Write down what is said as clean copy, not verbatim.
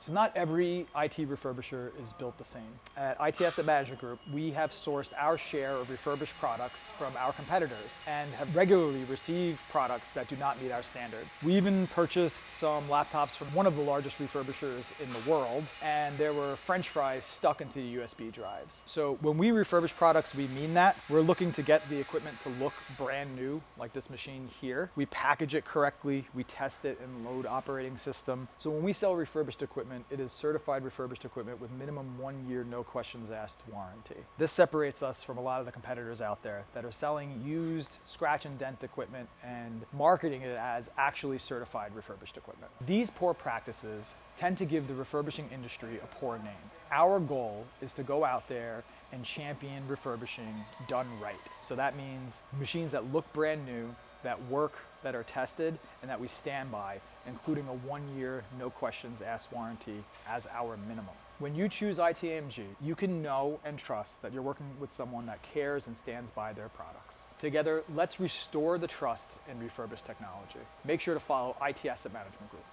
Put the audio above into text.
So not every IT refurbisher is built the same. At IT Asset Management Group, we have sourced our share of refurbished products from our competitors and have regularly received products that do not meet our standards. We even purchased some laptops from one of the largest refurbishers in the world, and there were French fries stuck into the USB drives. So when we refurbish products, we mean that. We're looking to get the equipment to look brand new, like this machine here. We package it correctly, we test it in load operating system. So when we sell refurbished equipment, it is certified refurbished equipment with minimum 1 year, no questions asked warranty. This separates us from a lot of the competitors out there that are selling used scratch and dent equipment and marketing it as actually certified refurbished equipment. These poor practices tend to give the refurbishing industry a poor name. Our goal is to go out there and champion refurbishing done right. So that means machines that look brand new, that work, that are tested, and that we stand by, including a 1 year, no questions asked warranty as our minimum. When you choose ITAMG, you can know and trust that you're working with someone that cares and stands by their products. Together, let's restore the trust in refurbished technology. Make sure to follow IT Asset Management Group.